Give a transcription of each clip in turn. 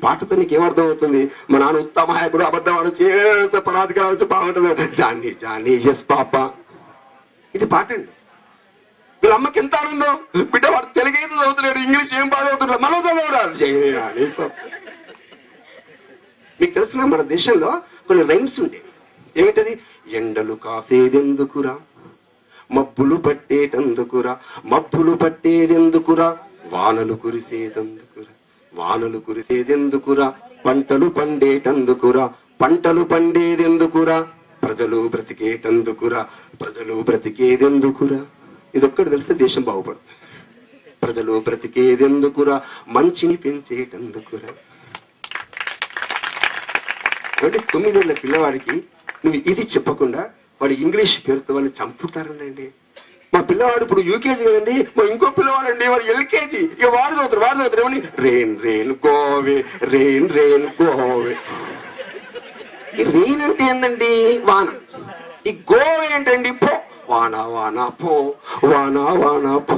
పాటతో నీకు ఏమర్థం అవుతుంది? మా నాన్న ఉత్తమాయకుడు, అబద్ధవాడు, చేస్తే పరాధికారాలు బాగుంటుంది. జానీ జానీ ఎస్ పాప, ఇది పాట అండి. వీళ్ళ అమ్మకి ఎంత ఆనందం, బిడ్డ వాడు తెలుగైతే చదువుతున్నాడు, ఇంగ్లీష్ ఏం బాగా చదువుతున్నాడు, మనం చదవడాలి. మీకు తెలిసిన మన దేశంలో కొన్ని రైమ్స్ ఉండేవి. ఏమిటది? ఎండలు కాసేదెందుకురా, మబ్బులు పట్టేటందుకురా, మబ్బులు పట్టేదెందుకురా, వానలు కురిసేదెందుకురా, వానలు కురిసేదెందుకురా, పంటలు పండేటందుకురా, పంటలు పండేదెందుకురా, ప్రజలు బ్రతికేటందుకురా, ప్రజలు బ్రతికేదెందుకురా. ఇదొక్కటి తెలిస్తే దేశం బాగుపడుతుంది. ప్రజలు బ్రతికేదెందుకురా, మంచిని పెంచేటందుకురా. అంటే 9 ఏళ్ల పిల్లవాడికి నువ్వు ఇది చెప్పకుండా వాడు ఇంగ్లీష్ పేరుతో వాళ్ళు చంపుతారండి. మా పిల్లవాడు ఇప్పుడు యూకేజీ కదండి, మా ఇంకో పిల్లవాడండి వాడు ఎల్కేజీ. ఇక వాడు చదువుతారు ఏమని, రెయిన్ రెయిన్ గోవే, రెయిన్ రెయిన్ గోవే. ఈ రెయిన్ అంటే ఏందండి? వాన. ఈ గోవే ఏంటండి? పో, వాన వాన పో, వాన వాన పో.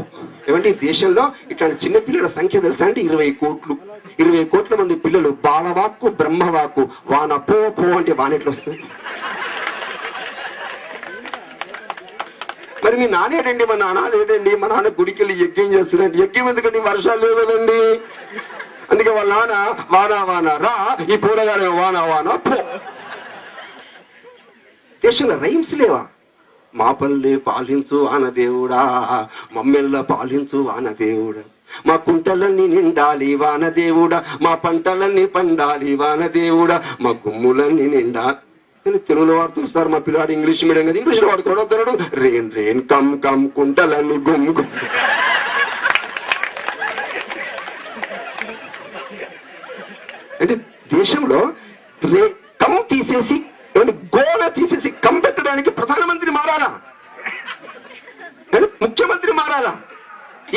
ఏమంటే ఈ దేశంలో ఇట్లాంటి చిన్న పిల్లల సంఖ్య తెలుసా అంటే 20 కోట్లు. 20 కోట్ల మంది పిల్లలు బాలవాక్కు బ్రహ్మవాక్కు. వాన పో పో అంటే వాన ఎట్లా వస్తుంది? మరి మీ నానేటండి? మా నాన్న లేదండి. మా నాన్న గుడికి వెళ్ళి యజ్ఞం చేస్తున్నాడు. యజ్ఞం ఎందుకండి? వర్షాలు లేవు కదండి. అందుకే వాళ్ళ నాన్న వానా వానా రా, ఈ పూరగానే వానా వానా పో. దేశంలో రైమ్స్ లేవా? మా పల్లె పాలించు వానదేవుడా, మమ్మెల్ల పాలించు వానదేవుడా, మా కుంటలన్నీ నిండాలి వానదేవుడా, మా పంటలన్నీ పండాలి వానదేవుడా, మా గుమ్ములన్నీ నిండాలి. తెలుగులో వాడుతూ వస్తారు. మా పిల్లవాడు ఇంగ్లీష్ మీడియం కదా, ఇంగ్లీష్ లో వాడుకోవడం. రెయిన్ రెయిన్ కమ్ కమ్ కుంటలన్నీ గుమ్ము. అంటే దేశంలో కమ్ తీసేసి గోడ తీసేసి కమ్ పెట్టడానికి ప్రధానమంత్రి మారాలా, ముఖ్యమంత్రి మారాలా?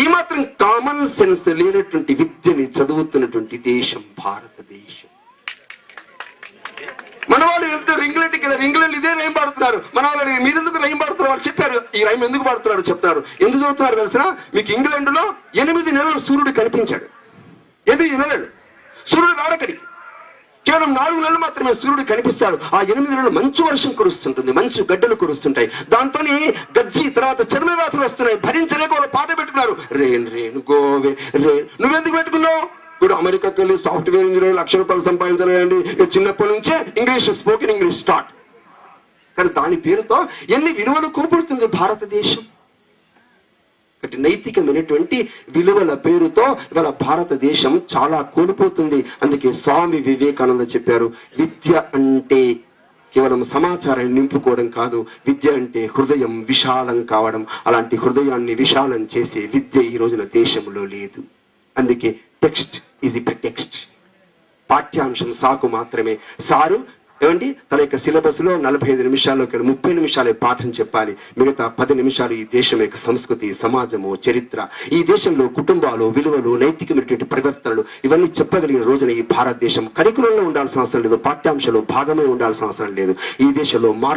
ఈ మాత్రం కామన్ సెన్స్ లేనటువంటి విద్యని చదువుతున్నటువంటి దేశం భారతదేశం. మన వాళ్ళు వెళ్తారు ఇంగ్లాండ్కి వెళ్ళారు, ఇంగ్లాండ్ ఇదే రైమ్ పాడుతున్నారు. మన వాళ్ళు మీరెందుకు రైమ్ పాడుతున్నారు? వాళ్ళు చెప్పారు ఈ రైమ్ ఎందుకు పాడుతున్నాడు చెప్తారు. ఎందుకు చదువుతున్నారు తెలిసిన? మీకు ఇంగ్లాండ్ లో 8 నెలలు సూర్యుడు కనిపించాడు. 8 నెలలు సూర్యుడు రాడక్కడికి. కేవలం 4 నెలలు మాత్రమే సూర్యుడు కనిపిస్తాడు. ఆ 8 నెలలు మంచు వర్షం కురుస్తుంటుంది, మంచు గడ్డలు కురుస్తుంటాయి. దాంతో గజ్జి తర్వాత చర్మవ్యాధులు వస్తున్నాయి. భరించలేక వాళ్ళు పాట పెట్టుకున్నారు, రెయిన్ రెయిన్ గోవే రెయిన్. నువ్వెందుకు పెట్టుకున్నావు? ఇప్పుడు అమెరికాకి వెళ్ళి సాఫ్ట్వేర్ ఇంజనీర్ ₹1,00,000 సంపాదించాలండి. చిన్నప్పటి నుంచే ఇంగ్లీష్, స్పోకెన్ ఇంగ్లీష్ స్టార్ట్. కానీ దాని పేరుతో ఎన్ని విలువలు కోల్పోతుంది భారతదేశం. నైతికమైనటువంటి విలువల పేరుతో ఇవాళ భారతదేశం చాలా కోల్పోతుంది. అందుకే స్వామి వివేకానంద చెప్పారు, విద్య అంటే కేవలం సమాచారాన్ని నింపుకోవడం కాదు, విద్య అంటే హృదయం విశాలం కావడం. అలాంటి హృదయాన్ని విశాలం చేసే విద్య ఈ రోజున దేశంలో లేదు. అందుకే టెక్స్ట్ ఈజ్ ఇ టెక్స్ట్. పాఠ్యాంశం సాకు మాత్రమే. సారు ఏమండి తన యొక్క సిలబస్ లో 45 నిమిషాల్లో 30 నిమిషాలే పాఠం చెప్పాలి. మిగతా 10 నిమిషాలు ఈ దేశం యొక్క సంస్కృతి, సమాజము, చరిత్ర, ఈ దేశంలో కుటుంబాలు, విలువలు, నైతికమైనటువంటి పరివర్తనలు ఇవన్నీ చెప్పగలిగిన రోజున ఈ భారతదేశం కరికులంలో ఉండాల్సిన అవసరం లేదు, పాఠ్యాంశాలు భాగమే ఉండాల్సిన అవసరం లేదు. ఈ దేశంలో మార్పు